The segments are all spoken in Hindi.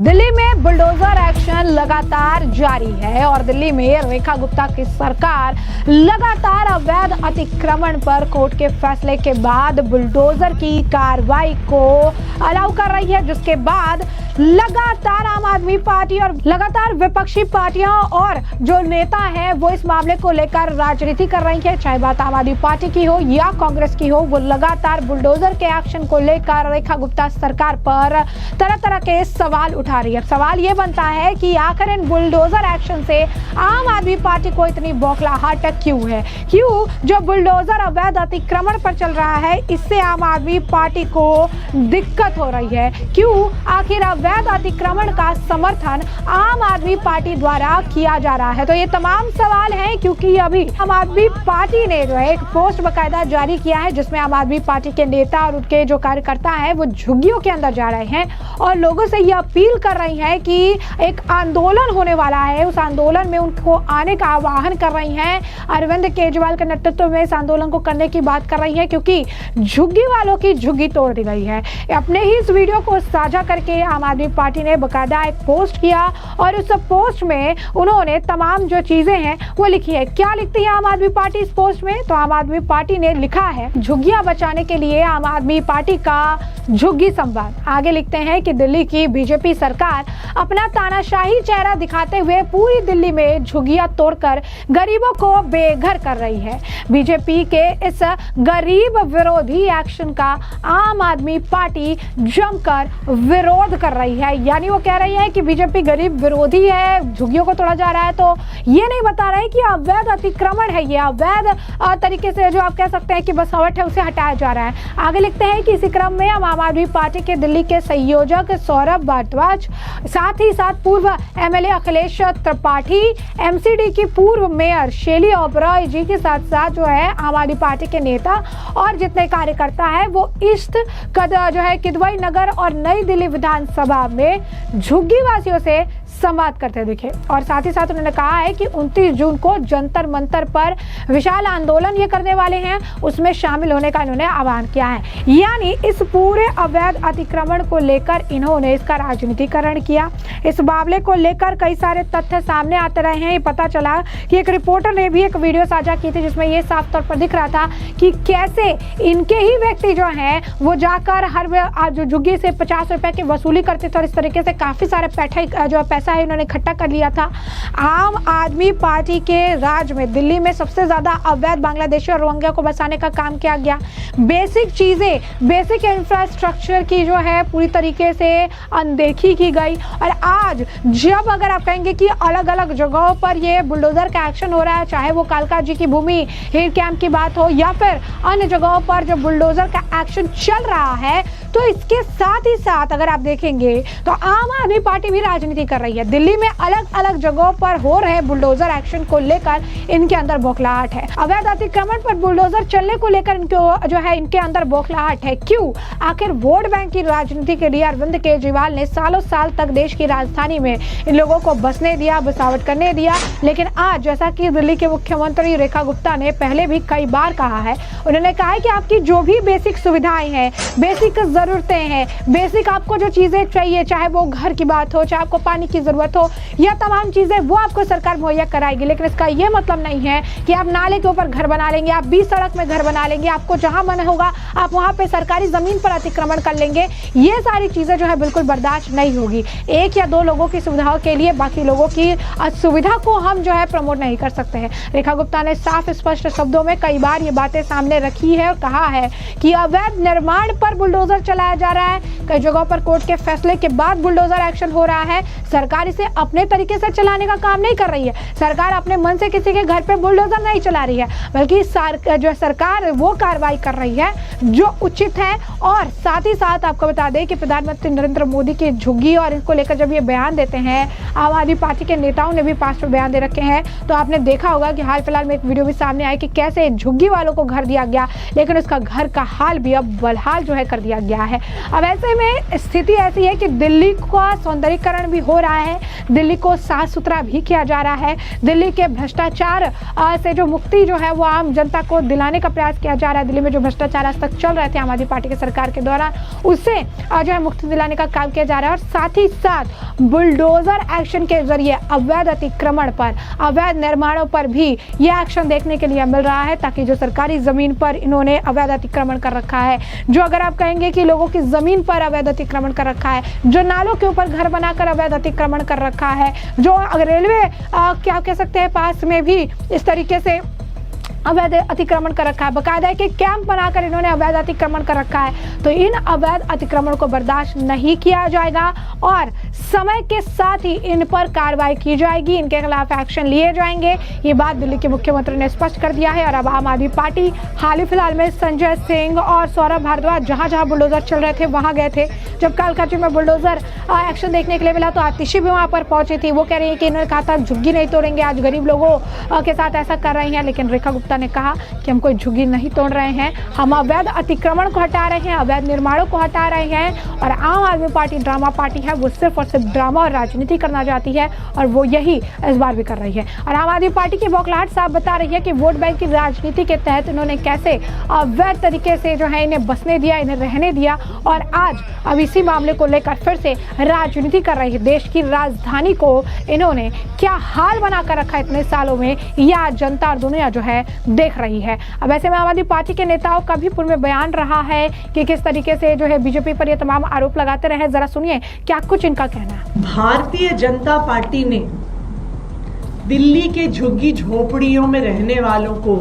दिल्ली में बुलडोजर एक्शन लगातार जारी है और दिल्ली में रेखा गुप्ता की सरकार लगातार अवैध अतिक्रमण पर कोर्ट के फैसले के बाद बुलडोजर की कार्रवाई को अलाउ कर रही है, जिसके बाद लगातार आम आदमी पार्टी और लगातार विपक्षी पार्टियां और जो नेता हैं वो इस मामले को लेकर राजनीति कर रही है। चाहे बात आम आदमी पार्टी की हो या कांग्रेस की हो, वो लगातार बुलडोजर के एक्शन को लेकर रेखा गुप्ता सरकार पर तरह तरह के सवाल उठा रही है। सवाल ये बनता है कि आखिर इन बुलडोजर एक्शन से आम आदमी पार्टी को इतनी बौखलाहट क्यों है? क्यों जो बुलडोजर अवैध अतिक्रमण पर चल रहा है इससे आम आदमी पार्टी को दिक्कत हो रही है? क्यों आखिर अवैध अतिक्रमण का समर्थन आम आदमी पार्टी द्वारा किया जा रहा है? तो ये तमाम सवाल हैं क्योंकि अभी आम आदमी पार्टी ने जो है एक पोस्ट बाकायदा जारी किया है जिसमें आम आदमी पार्टी के नेता और उनके जो कार्यकर्ता हैं वो झुग्गियों के अंदर जा रहे हैं और लोगों से ये अपील कर रही है कि एक आंदोलन होने वाला है, उस आंदोलन में उनको आने का आह्वान कर रही हैं। अरविंद केजरीवाल के नेतृत्व में इस आंदोलन को करने की बात कर रही है क्योंकि झुग्गी वालों की झुग्गी तोड़ दी गई है। अपने ही इस वीडियो को साझा करके आम आदमी पार्टी ने बाकायदा एक पोस्ट किया और उस पोस्ट में उन्होंने तमाम जो चीजें हैं वो लिखी है। क्या लिखती है आम आदमी पार्टी इस पोस्ट में? तो आम आदमी पार्टी ने लिखा है, झुग्गियां बचाने के लिए आम आदमी पार्टी का झुग्गी संवाद। आगे लिखते हैं कि दिल्ली की बीजेपी सरकार अपना तानाशाही चेहरा दिखाते हुए पूरी दिल्ली में झुग्गियां तोड़कर गरीबों को बेघर कर रही है। बीजेपी के इस गरीब विरोधी एक्शन का आम आदमी पार्टी जमकर विरोध कर रही है। यानी वो कह रही है कि बीजेपी गरीब विरोधी है, झुग्गियों को तोड़ा जा रहा है। तो ये नहीं बता रहे कि अवैध अतिक्रमण है, ये अवैध तरीके से जो आप कह सकते हैं कि बसावट है उसे हटाया जा रहा है। आगे लिखते हैं कि इसी क्रम में आम आदमी पार्टी के दिल्ली के संयोजक सौरभ भारद्वाज, साथ ही साथ पूर्व एमएलए अखिलेश त्रिपाठी, एमसीडी की पूर्व मेयर शेली ओबरॉय जी के साथ साथ जो है आम आदमी पार्टी के नेता और जितने कार्यकर्ता है वो ईस्ट जो है किदवई नगर और नई दिल्ली विधानसभा में झुग्गी वासियों से संवाद करते दिखे। और साथ ही साथ उन्होंने कहा है कि 29 जून को जंतर मंतर पर विशाल आंदोलन ये करने वाले हैं, उसमें शामिल होने का इन्होंने आह्वान किया है। यानी इस पूरे अवैध अतिक्रमण को लेकर इन्होंने इसका राजनीतिकरण किया। इस मामले को लेकर कई सारे तथ्य सामने आते रहे हैं। ये पता चला कि एक रिपोर्टर ने भी एक वीडियो साझा की थी जिसमें ये साफ तौर पर दिख रहा था कि कैसे इनके ही व्यक्ति जो हैं वो जाकर हर जो झुग्गी से 50 रुपए की वसूली करते थे और इस तरीके से काफी सारे पैसा है इन्होंने इकट्ठा कर लिया था। आम आदमी पार्टी के राज में दिल्ली में सबसे ज्यादा अवैध बांग्लादेशी और रोहिंग्या को बसाने का काम किया गया। बेसिक चीजें, बेसिक इंफ्रास्ट्रक्चर की जो है पूरी तरीके से अनदेखी की गई। और आज जब अगर आप कहेंगे कि अलग अलग जगहों पर ये बुलडोजर का एक्शन हो रहा है, चाहे वो कालका जी की भूमि हिल कैंप की बात हो या फिर अन्य जगहों पर जो बुलडोजर का एक्शन चल रहा है, तो इसके साथ ही साथ अगर आप देखेंगे तो आम आदमी पार्टी भी राजनीति कर रही है। दिल्ली में अलग अलग जगहों पर हो रहे बुलडोजर एक्शन को लेकर इनके अंदर बौखलाहट है। अवैध अतिक्रमण पर बुलडोजर चलने को लेकर इनको जो है इनके अंदर बौखलाहट है। क्यों? आखिर वोट बैंक की राजनीति के लिए अरविंद केजरीवाल ने सालों साल तक देश की राजधानी में इन लोगों को बसने दिया, बसावट करने दिया। लेकिन आज जैसा कि दिल्ली के मुख्यमंत्री रेखा गुप्ता ने पहले भी कई बार कहा है, उन्होंने कहा है कि आपकी जो भी बेसिक सुविधाएं हैं, बेसिक जरूरतें हैं, बेसिक आपको जो चीजें चाहिए, चाहे वो घर की बात हो, चाहे आपको पानी की जरूरत हो, यह तमाम चीजें वो आपको सरकार मुहैया कराएगी। लेकिन इसका यह मतलब नहीं है कि आप नाले के ऊपर घर बना लेंगे, आप बीच सड़क में घर बना लेंगे, आपको जहां मन होगा आप वहां पे सरकारी जमीन पर अतिक्रमण कर लेंगे। ये सारी चीजें जो है बिल्कुल बर्दाश्त नहीं होगी। एक या दो लोगों की सुविधाओं के लिए बाकी लोगों की असुविधा को हम जो है प्रमोट नहीं कर सकते हैं। रेखा गुप्ता ने साफ स्पष्ट शब्दों में कई बार ये बातें सामने रखी है और कहा है कि अवैध निर्माण पर बुलडोजर चलाया जा रहा है। कई जगहों पर कोर्ट के फैसले के बाद बुलडोजर एक्शन हो रहा है। सरकार इसे अपने तरीके से चलाने का काम नहीं कर रही है। सरकार अपने मन से किसी के घर पे बुलडोजर नहीं चला रही है, बल्कि जो सरकार वो कार्रवाई कर रही है जो उचित है। और साथ ही साथ आपको बता दें कि प्रधानमंत्री नरेंद्र मोदी की झुग्गी और इसको लेकर जब ये बयान देते हैं, आम आदमी पार्टी के नेताओं ने भी पास बयान दे रखे हैं। तो आपने देखा होगा कि हाल फिलहाल में एक वीडियो भी सामने आई कि कैसे झुग्गी वालों को घर दिया गया, लेकिन उसका घर का हाल भी अब बदहाल जो है कर दिया गया है। गया है। अब ऐसे में स्थिति ऐसी है कि दिल्ली का सौंदर्यीकरण भी हो रहा है, दिल्ली को साफ सुथरा भी किया जा रहा है, दिल्ली के भ्रष्टाचार से जो मुक्ति जो है वो आम जनता को दिलाने का प्रयास किया जा रहा है। दिल्ली में जो भ्रष्टाचार आज तक चल रहे थे आम आदमी पार्टी की सरकार के दौरान, उससे जो है मुक्ति दिलाने का काम किया जा रहा है। और साथ ही साथ बुलडोजर एक्शन के जरिए अवैध अतिक्रमण पर, अवैध निर्माणों पर भी ये एक्शन देखने के लिए मिल रहा है, ताकि जो सरकारी जमीन पर इन्होंने अवैध अतिक्रमण कर रखा है, जो अगर आप कहेंगे कि लोगों की जमीन पर अवैध अतिक्रमण कर रखा है, जो नालों के ऊपर घर बनाकर अवैध अतिक्रमण कर रखा है, जो रेलवे क्या कह सकते हैं पास में भी इस तरीके से अवैध अतिक्रमण कर रखा है, बकायदा एक कैंप बनाकर इन्होंने अवैध अतिक्रमण कर रखा है। तो इन अवैध अतिक्रमण को बर्दाश्त नहीं किया जाएगा और समय के साथ ही इन पर कार्रवाई की जाएगी, इनके खिलाफ एक्शन लिए जाएंगे। ये बात दिल्ली के मुख्यमंत्री ने स्पष्ट कर दिया है। और अब आम आदमी पार्टी हाल ही फिलहाल में संजय सिंह और सौरभ भारद्वाज जहां बुलडोजर चल रहे थे वहां गए थे। जब कालकाजी में बुलडोजर एक्शन देखने के लिए मिला तो आतिशी भी वहां पर पहुंची थी। वो कह रही है कि इन्होंने कहा था झुग्गी नहीं तोड़ेंगे, आज गरीब लोगों के साथ ऐसा कर रही हैं, लेकिन रेखा गुप्ता ने कहा कि हम कोई झुग्गी नहीं तोड़ रहे हैं, हम अवैध अतिक्रमण को हटा रहे हैं, अवैध निर्माणों को हटा रहे हैं। और आम आदमी पार्टी ड्रामा पार्टी है, वो सिर्फ और सिर्फ ड्रामा और राजनीति करना चाहती है और वो यही इस बार भी कर रही है। और आम आदमी पार्टी की बौखलाहट साफ बता रही है कि वोट बैंक की राजनीति के तहत इन्होंने कैसे अवैध तरीके से जो है इन्हें बसने दिया, इन्हें रहने दिया और आज अब इसी मामले को लेकर फिर से राजनीति कर रही है। देश की राजधानी को इन्होंने क्या हाल बनाकर रखा है इतने सालों में, यह जनता और दुनिया जो है देख रही है। अब ऐसे में आम आदमी पार्टी के नेताओं का भी पूर्व में बयान रहा है कि किस तरीके से जो है बीजेपी पर ये तमाम आरोप लगाते रहे। जरा सुनिए क्या कुछ इनका कहना है। भारतीय जनता पार्टी ने दिल्ली के झुग्गी झोपड़ियों में रहने वालों को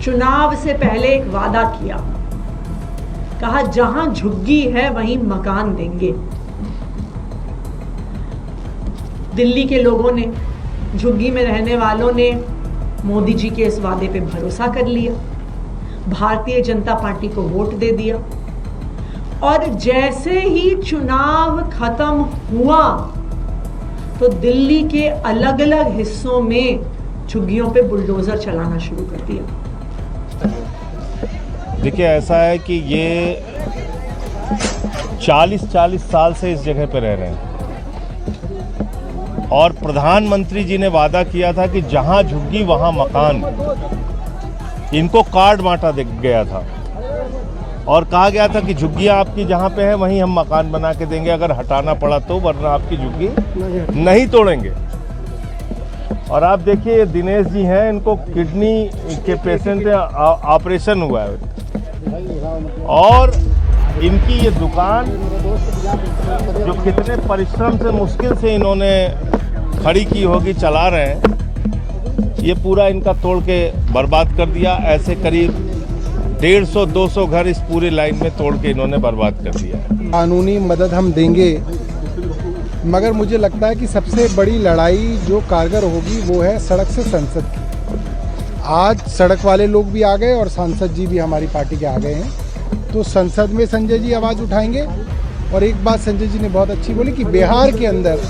चुनाव से पहले एक वादा किया, कहा जहां झुग्गी है वहीं मकान देंगे। दिल्ली के लोगों ने, झुग्गी में रहने वालों ने मोदी जी के इस वादे पे भरोसा कर लिया, भारतीय जनता पार्टी को वोट दे दिया और जैसे ही चुनाव खत्म हुआ तो दिल्ली के अलग अलग हिस्सों में झुग्गियों पे बुलडोजर चलाना शुरू कर दिया। देखिए ऐसा है कि ये 40 साल से इस जगह पे रह रहे हैं और प्रधानमंत्री जी ने वादा किया था कि जहां झुग्गी वहां मकान, इनको कार्ड बांटा गया था और कहा गया था कि झुग्गियां आपकी जहां पे है वहीं हम मकान बना के देंगे, अगर हटाना पड़ा तो, वरना आपकी झुग्गी नहीं तोड़ेंगे। और आप देखिए दिनेश जी हैं, इनको किडनी के पेशेंट ऑपरेशन हुआ है और इनकी ये दुकान जो कितने परिश्रम से मुश्किल से इन्होंने खड़ी की होगी, चला रहे हैं, ये पूरा इनका तोड़ के बर्बाद कर दिया। ऐसे करीब 150-200 घर इस पूरे लाइन में तोड़ के इन्होंने बर्बाद कर दिया है। कानूनी मदद हम देंगे, मगर मुझे लगता है कि सबसे बड़ी लड़ाई जो कारगर होगी वो है सड़क से संसद की। आज सड़क वाले लोग भी आ गए और सांसद जी भी हमारी पार्टी के आ गए हैं, तो संसद में संजय जी आवाज़ उठाएंगे। और एक बात संजय जी ने बहुत अच्छी बोली कि बिहार के अंदर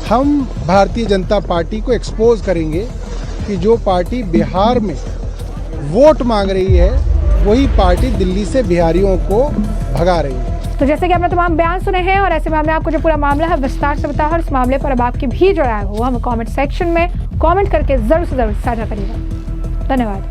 हम भारतीय जनता पार्टी को एक्सपोज करेंगे कि जो पार्टी बिहार में वोट मांग रही है वही पार्टी दिल्ली से बिहारियों को भगा रही है। तो जैसे कि आपने तमाम बयान सुने हैं और ऐसे में हमने आपको जो पूरा मामला है विस्तार से बताया और इस मामले पर अब आपकी भी जो राय हो हमें कमेंट सेक्शन में कमेंट करके जरूर से जरूर साझा करिएगा। धन्यवाद।